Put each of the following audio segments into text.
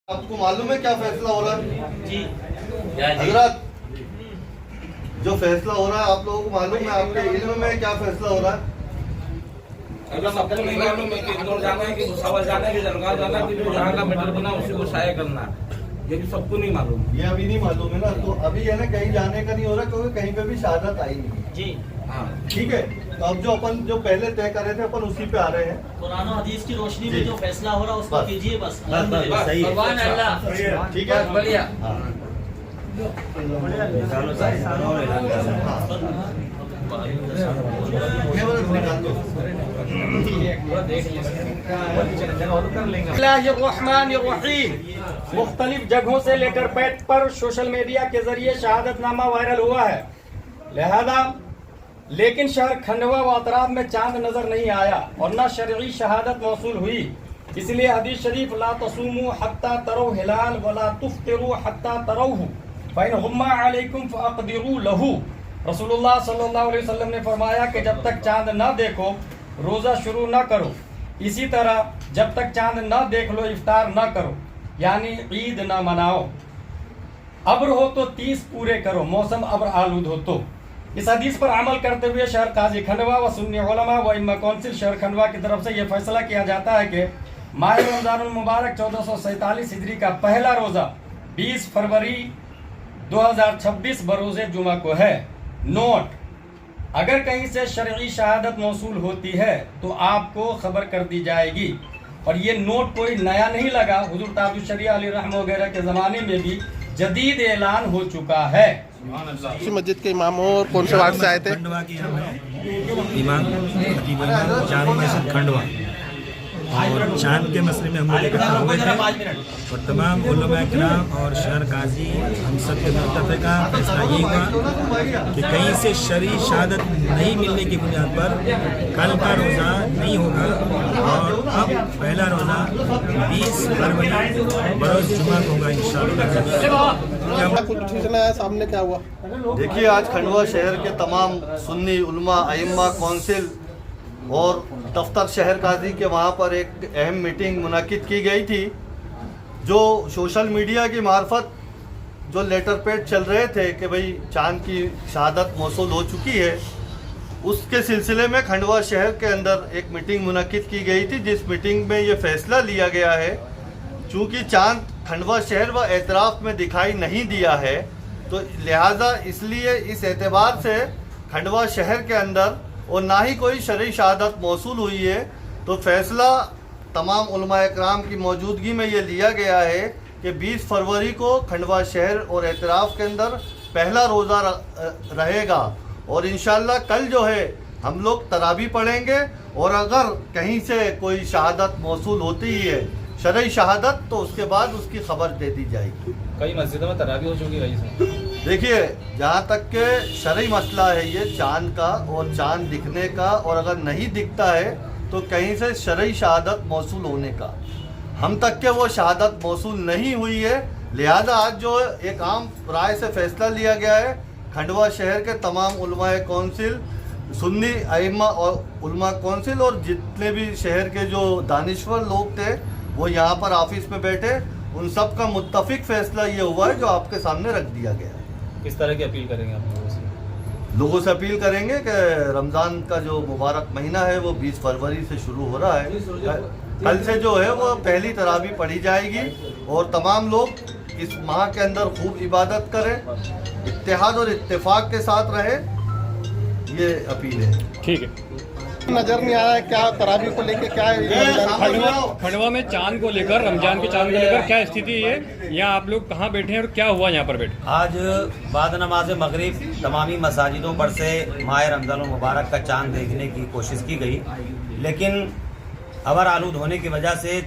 आपको मालूम है क्या फैसला हो रहा है जी हजरत? जो फैसला हो रहा है आप लोगों को मालूम है? आपके इल्म में क्या फैसला हो रहा है? अगर सबको नहीं मालूम है कि इंदौर जाना है कि भुसावल जाना है कि जलगांव जाना है कि जो जहाँ का मेडल बना उसी को शाया करना है, ये भी सबको नहीं मालूम। ये अभी नहीं मालूम है ना, तो अभी है ना कहीं जाने का नहीं हो रहा क्योंकि कहीं पे भी शहादत आई नहीं है। जी हाँ ठीक है, तो अब जो अपन जो पहले तय करे थे अपन उसी पे आ रहे हैं। कुरान और हदीस की रोशनी में जी। जो फैसला हो रहा है उसको बस। कीजिए बस। सही है। भगवान अल्लाह ठीक है, बढ़िया। हाँ। मुख्तलिफ जगहों से लेटर पैड पर सोशल मीडिया के जरिए शहादतनामा वायरल हुआ है, लिहाजा लेकिन शहर खंडवा व अतराफ में चांद नजर नहीं आया और न शरई शहादत मौसूल हुई। इसलिए हदीस शरीफ ला तसूमू हत्ता तरौ हिलाल वला तुफ्तिरू हत्ता तरौहु फइन हुम्मा अलैकुम फअक़दिरू लहू। रसूलुल्लाह सल्लल्लाहु अलैहि वसल्लम ने फरमाया कि जब तक चांद न देखो रोज़ा शुरू न करो, इसी तरह जब तक चांद न देख लो इफ्तार न करो, यानी ईद न मनाओ। अब्र हो तो 30 पूरे करो, मौसम अब्र आलूद हो तो। इस हदीस पर अमल करते हुए शहर काजी खंडवा व सुन्नी उलमा व इम्मा कौंसिल शहर खंडवा की तरफ से यह फैसला किया जाता है कि माह रमजानुल मुबारक 1447 हिजरी का पहला रोज़ा 20 फरवरी 2026 बरोज़े जुमा को है। नोट: अगर कहीं से शरई शहादत मौसूल होती है तो आपको खबर कर दी जाएगी। और ये नोट कोई नया नहीं लगा, हुजूर ताजुल शरिया अली रहमह वगैरह के ज़माने में भी जदीद ऐलान हो चुका है। इसी मस्जिद के इमाम हो और कौन से वार्ड से आए थे? खंडवा के इमाम खतीब जामी मस्जिद खंडवा, और चांद के मसले में हम लोग इकट्ठा हुए थे और तमाम उलमा किराम और शहर काजी हम सब के मुत्तफ़िक़ा फैसला ये हुआ कि कहीं से शरई शहादत नहीं मिलने की बुनियाद पर कल का रोज़ा नहीं होगा और अब पहला रोज़ा 20 फरवरी बरोज़ जुमा को होगा इंशाअल्लाह। कुछ सूचना है सामने, क्या हुआ? देखिए, आज खंडवा शहर के तमाम सुन्नी उलमा अइम्मा कौंसिल और दफ्तर शहर काजी के वहाँ पर एक अहम मीटिंग मुनाकिद की गई थी। जो सोशल मीडिया की मार्फत जो लेटर पैड चल रहे थे कि भाई चांद की शहादत मौसूल हो चुकी है, उसके सिलसिले में खंडवा शहर के अंदर एक मीटिंग मुनाकिद की गई थी, जिस मीटिंग में ये फैसला लिया गया है चूँकि चांद खंडवा शहर व एतराफ़ में दिखाई नहीं दिया है, तो लिहाजा इसलिए इस एतबार से खंडवा शहर के अंदर और ना ही कोई शरई शहादत मौसूल हुई है, तो फैसला तमाम उलमा इकराम की मौजूदगी में ये लिया गया है कि 20 फरवरी को खंडवा शहर और एतराफ़ के अंदर पहला रोज़ा रहेगा और इंशाअल्लाह कल जो है हम लोग तरावी पढ़ेंगे और अगर कहीं से कोई शहादत मौसूल होती ही है शरई शहादत, तो उसके बाद उसकी खबर दे दी जाएगी। कई मस्जिदों में तरावी हो चुकी है। देखिए, जहाँ तक के शरई मसला है ये चांद का और चांद दिखने का, और अगर नहीं दिखता है तो कहीं से शरई शहादत मौसूल होने का, हम तक के वो शहादत मौसूल नहीं हुई है। लिहाजा आज जो एक आम राय से फैसला लिया गया है, खंडवा शहर के तमाम उलमा कौंसिल, सुन्नी अइम्मा और उलमा कौंसिल और जितने भी शहर के जो दानिश्वर लोग थे वो यहाँ पर ऑफिस में बैठे, उन सब का मुत्तफिक फैसला ये हुआ है जो आपके सामने रख दिया गया है। किस तरह की अपील करेंगे आप लोगों से? लोगों से अपील करेंगे कि रमज़ान का जो मुबारक महीना है वो 20 फरवरी से शुरू हो रहा है, कल से जो है वो पहली तरावी पढ़ी जाएगी और तमाम लोग इस माह के अंदर खूब इबादत करें, इत्तेहाद और इत्तेफाक के साथ रहे, ये अपील है। ठीक है। नजर नहीं आया क्या तरावी को लेके? क्या खंडवा में चांद को लेकर, रमजान के चांद को लेकर क्या स्थिति है? यहाँ आप लोग कहाँ बैठे हैं और क्या हुआ यहाँ पर बैठे? आज बाद नमाज मगरिब तमामी मसाजिदों पर से माह रमज़ान मुबारक का चांद देखने की कोशिश की गई, लेकिन अबर आलूद होने की वजह से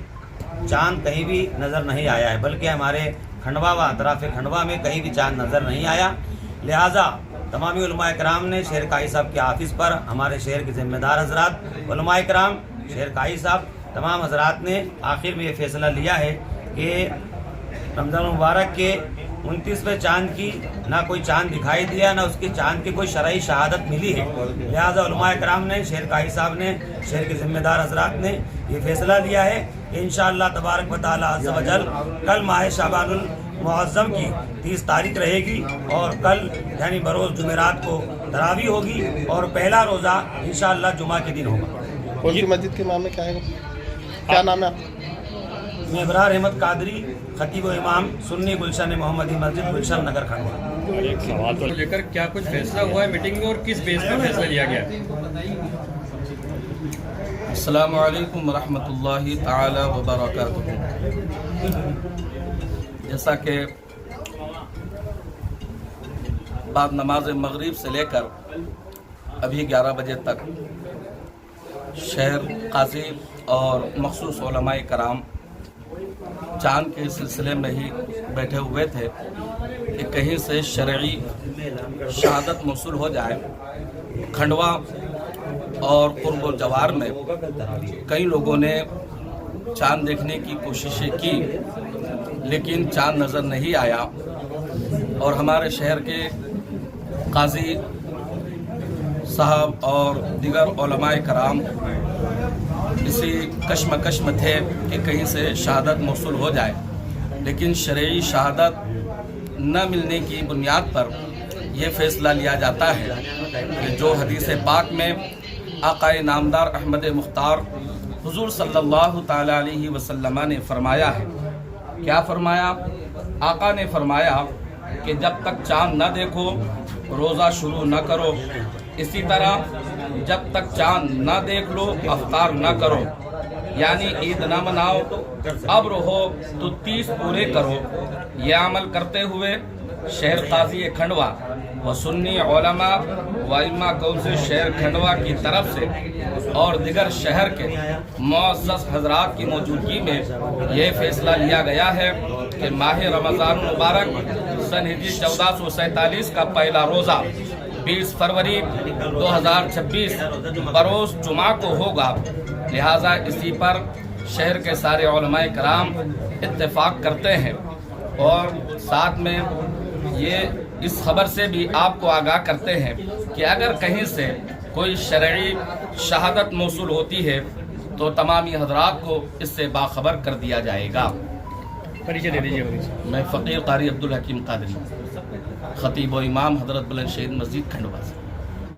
चांद कहीं भी नज़र नहीं आया है, बल्कि हमारे खंडवा व अतराफ़ खंडवा में कहीं भी चांद नज़र नहीं आया। लिहाजा तमामी उलमा इकराम ने शहर काई साहब के ऑफिस पर हमारे शहर के ज़िम्मेदार हजरात, उलमा इकराम, शहर काई साहब, तमाम हजरात ने आखिर में ये फ़ैसला लिया है कि रमज़ान मुबारक के 29वें चांद की ना कोई चांद दिखाई दिया, ना उसकी चांद की कोई शरई शहादत मिली है। लिहाजा उलमा इकराम ने, शहर काई साहब ने شہر کے ذمہ دار حضرات نے یہ فیصلہ لیا ہے کہ انشاءاللہ تبارک و تعالی عز و جل کل ماہ شعبان المعظم کی 30 تاریخ رہے گی اور کل یعنی بروز جمعرات کو تراویح ہوگی اور پہلا روزہ انشاءاللہ جمعہ کے دن ہوگا۔ کون سی مسجد کے امام میں کیا ہے کیا نام ہے آپ؟ میں ابرار احمد قادری، خطیب و امام سنی گلشن محمدی مسجد گلشن نگر کھنڈوا۔ ایک سوال کو لے کر کیا کچھ فیصلہ ہوا ہے میٹنگ میں اور کس بیس پر فیصلہ لیا گیا؟ السلام علیکم ورحمۃ اللہ تعالی وبرکاتہ۔ جیسا کہ بعد نماز مغرب سے لے کر ابھی 11 بجے تک شہر قاضی اور مخصوص علماء کرام چاند کے سلسلے میں ہی بیٹھے ہوئے تھے کہ کہیں سے شرعی شہادت موصول ہو جائے۔ کھنڈوا اور قرب و جوار میں کئی لوگوں نے چاند دیکھنے کی کوششیں کی لیکن چاند نظر نہیں آیا، اور ہمارے شہر کے قاضی صاحب اور دیگر علماء کرام اسی کشمکش میں تھے کہ کہیں سے شہادت موصول ہو جائے، لیکن شرعی شہادت نہ ملنے کی بنیاد پر یہ فیصلہ لیا جاتا ہے کہ جو حدیث پاک میں آقا نامدار احمد مختار حضور صلی اللہ تعالی علیہ وسلم نے فرمایا ہے۔ کیا فرمایا؟ آقا نے فرمایا کہ جب تک چاند نہ دیکھو روزہ شروع نہ کرو، اسی طرح جب تک چاند نہ دیکھ لو افطار نہ کرو، یعنی عید نہ مناؤ، ابر ہو تو 30 پورے کرو۔ یہ عمل کرتے ہوئے شہر قاضی کھنڈوا و سنی علماء و ائمہ کونسل شہر کھنڈوا کی طرف سے اور دیگر شہر کے معزز حضرات کی موجودگی میں یہ فیصلہ لیا گیا ہے کہ ماہ رمضان المبارک سن ہجری 1447 کا پہلا روزہ 20 فروری 2026 بروز جمعہ کو ہوگا، لہٰذا اسی پر شہر کے سارے علماء کرام اتفاق کرتے ہیں، اور ساتھ میں یہ اس خبر سے بھی آپ کو آگاہ کرتے ہیں کہ اگر کہیں سے کوئی شرعی شہادت موصول ہوتی ہے تو تمامی حضرات کو اس سے باخبر کر دیا جائے گا۔ پریچے دے دیجیے۔ میں فقیر قاری عبدالحکیم قادری، خطیب و امام حضرت بلند شہید مسجد کھنڈوا سے۔